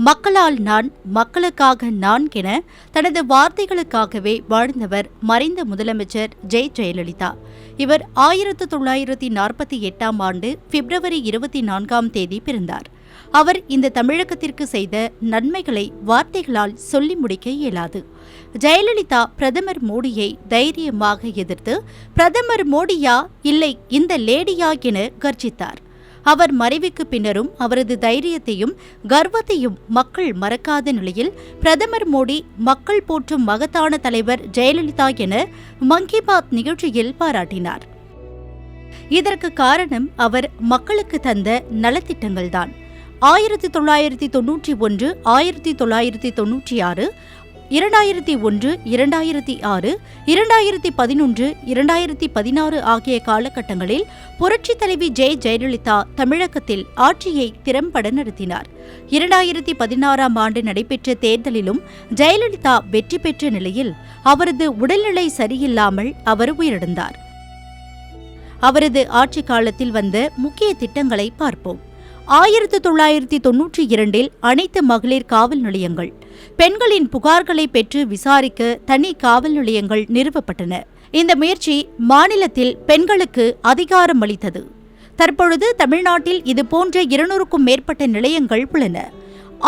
மக்களால் நான், மக்களுக்காக நான் என தனது வார்த்தைகளுக்காகவே வாழ்ந்தவர் மறைந்த முதலமைச்சர் ஜெயலலிதா. இவர் 1948ஆம் ஆண்டு பிப்ரவரி 24ஆம் தேதி பிறந்தார். அவர் இந்த தமிழகத்திற்கு செய்த நன்மைகளை வார்த்தைகளால் சொல்லி முடிக்க இயலாது. ஜெயலலிதா பிரதமர் மோடியை தைரியமாக எதிர்த்து, பிரதமர் மோடியா இல்லை இந்த லேடியா என கர்ஜித்தார். அவர் மறைவுக்கு பின்னரும் அவரது தைரியத்தையும் கர்வத்தையும் மக்கள் மறக்காத நிலையில் பிரதமர் மோடி மக்கள் போற்றும் மகத்தான தலைவர் ஜெயலலிதா என மன் கி பாத் நிகழ்ச்சியில் பாராட்டினார். இதற்கு காரணம் அவர் மக்களுக்கு தந்த நலத்திட்டங்கள்தான். 1991, 1996, 2001, 2006, 2011, 2016 ஆகிய காலகட்டங்களில் புரட்சித் தலைவி ஜெயலலிதா தமிழகத்தில் ஆட்சியை திறம்பட நடத்தினார். 2016ஆம் ஆண்டு நடைபெற்ற தேர்தலிலும் ஜெயலலிதா வெற்றி பெற்ற நிலையில் அவரது உடல்நிலை சரியில்லாமல் அவர் உயிரிழந்தார். அவரது ஆட்சி காலத்தில் வந்த முக்கிய திட்டங்களை பார்ப்போம். 1992 அனைத்து மகளிர் காவல் நிலையங்கள், பெண்களின் புகார்களை பெற்று விசாரிக்க தனி காவல் நிலையங்கள் நிறுவப்பட்டன. இந்த முயற்சி மாநிலத்தில் பெண்களுக்கு அதிகாரம் அளித்தது. தற்பொழுது தமிழ்நாட்டில் இதுபோன்ற 200க்கும் மேற்பட்ட நிலையங்கள் உள்ளன.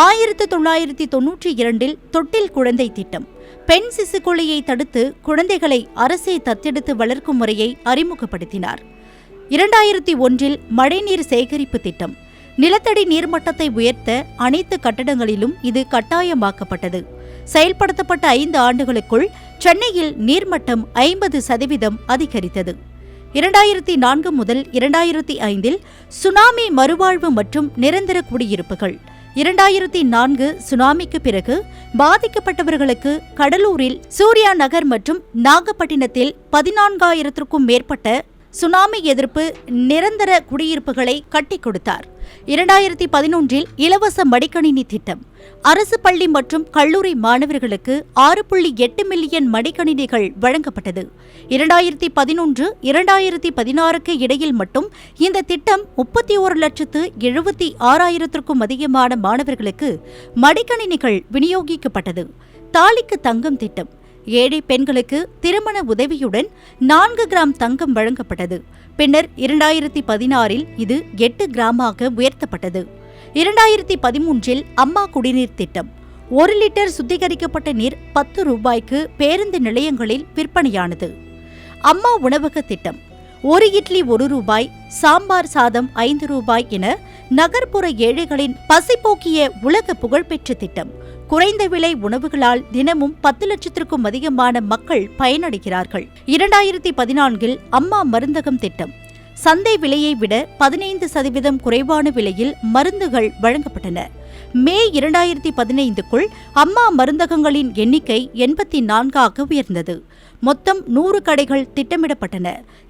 1992 தொட்டில் குழந்தை திட்டம், பெண் சிசுக்கொலையை தடுத்து குழந்தைகளை அரசே தத்தெடுத்து வளர்க்கும் முறையை அறிமுகப்படுத்தினார். 2001 மழைநீர் சேகரிப்பு திட்டம், நிலத்தடி நீர்மட்டத்தை உயர்த்த அனைத்து கட்டடங்களிலும் இது கட்டாயமாக்கப்பட்டது. செயல்படுத்தப்பட்ட 5 ஆண்டுகளுக்குள் சென்னையில் நீர்மட்டம் 50% அதிகரித்தது. 2004 முதல் 2005 சுனாமி மறுவாழ்வு மற்றும் நிரந்தர குடியிருப்புகள். 2004 சுனாமிக்கு பிறகு பாதிக்கப்பட்டவர்களுக்கு கடலூரில் சூர்யா நகர் மற்றும் நாகப்பட்டினத்தில் 14,000க்கும் மேற்பட்ட சுனாமி எதிர்ப்பு நிரந்தர குடியிருப்புகளை கட்டிக் கொடுத்தார். 2011 இலவச மடிக்கணினி திட்டம், அரசு பள்ளி மற்றும் கல்லூரி மாணவர்களுக்கு 6.8 மில்லியன் மடிக்கணினிகள் வழங்கப்பட்டது. 2011, 2016க்கு இடையில் மட்டும் இந்த திட்டம் 31,76,000க்கும் அதிகமான மாணவர்களுக்கு மடிக்கணினிகள் விநியோகிக்கப்பட்டது. தாலிக்கு தங்கம் திட்டம், ஏழை பெண்களுக்கு திருமண உதவியுடன் 4 கிராம் தங்கம் வழங்கப்பட்டது. பின்னர் 2016 இது 8 கிராமாக உயர்த்தப்பட்டது. 2013 அம்மா குடிநீர் திட்டம், 1 லிட்டர் சுத்திகரிக்கப்பட்ட நீர் 10 ரூபாய்க்கு பேருந்து நிலையங்களில் விற்பனையானது. அம்மா உணவக திட்டம், 1 இட்லி 1 ரூபாய், சாம்பார் சாதம் 5 ரூபாய் என நகர்ப்புற ஏழைகளின் பசிப்போக்கிய உலக புகழ்பெற்ற திட்டம். குறைந்த விலை உணவுகளால் தினமும் 10 லட்சத்திற்கும் அதிகமான மக்கள் பயனடைகிறார்கள். 2014 அம்மா மருந்தகம் திட்டம், சந்தை விலையை விட 15% குறைவான விலையில் மருந்துகள் வழங்கப்பட்டன. மே 2015க்குள் அம்மா மருந்தகங்களின் எண்ணிக்கை 84ஆக உயர்ந்தது. மொத்தம் 100 கடைகள் திட்டமிடப்பட்டன.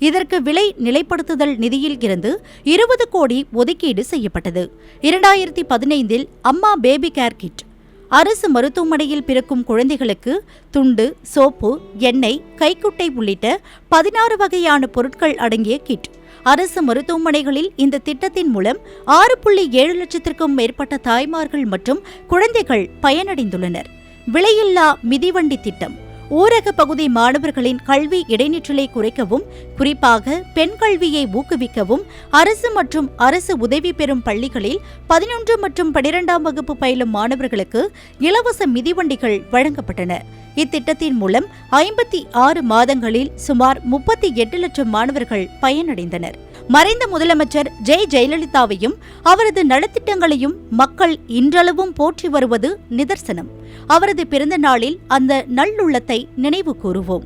இதற்கு விலை நிலைப்படுத்துதல் நிதியில் இருந்து 20 கோடி ஒதுக்கீடு செய்யப்பட்டது. 2015 அம்மா பேபி கேர் கிட், அரசு மருத்துவமனையில் பிறக்கும் குழந்தைகளுக்கு துண்டு, சோப்பு, எண்ணெய், கைக்குட்டை உள்ளிட்ட 16 வகையான பொருட்கள் அடங்கிய கிட். அரசு மருத்துவமனைகளில் இந்த திட்டத்தின் மூலம் 6.7 லட்சத்திற்கும் மேற்பட்ட தாய்மார்கள் மற்றும் குழந்தைகள் பயனடைந்துள்ளனர். விலையில்லா மிதிவண்டி திட்டம், ஊரக பகுதி மாணவர்களின் கல்வி இடைநிற்றலை குறைக்கவும், குறிப்பாக பெண் கல்வியை ஊக்குவிக்கவும் அரசு மற்றும் அரசு உதவி பெறும் பள்ளிகளில் 11 மற்றும் 12ஆம் வகுப்பு பயிலும் மாணவர்களுக்கு இலவச மிதிவண்டிகள் வழங்கப்பட்டன. இத்திட்டத்தின் மூலம் 56 மாதங்களில் சுமார் 38 லட்சம் மாணவர்கள் பயனடைந்தனர். மறைந்த முதலமைச்சர் ஜெயலலிதாவையும் அவரது நலத்திட்டங்களையும் மக்கள் இன்றளவும் போற்றி வருவது நிதர்சனம். அவரது பிறந்த நாளில் அந்த நல்லுள்ளத்தை நினைவு கூறுவோம்.